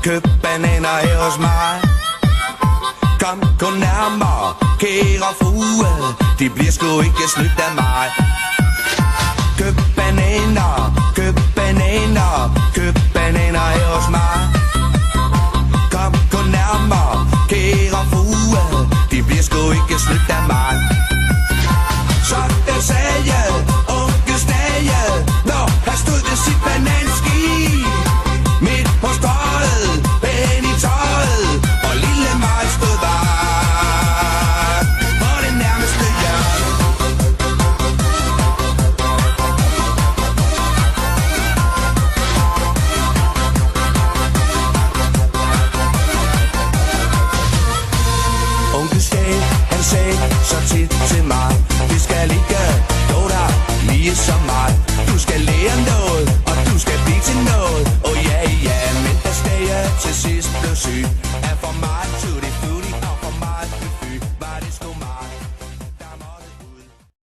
køb bananer her hos mig. Kom kun nærmere, kære frue, de bliver sgu ikke snydt af mig. Køb bananer, køb bananer, køb bananer her hos mig. Kom kun nærmere, kære frue, de bliver sgu ikke snydt af mig. Sådan sagde onkel Stage, når han stod ved sit bananski. Midt på strøget, pæn i tøjet, og lille mig stod der på det nærmeste hjørne. Onkel Stage, han sagde så tit til mig, det skal ikke gå der lige som mig. Du skal lære noget, og du skal blive til noget. Oh ja, ja, men da Stage til sidst blev syg,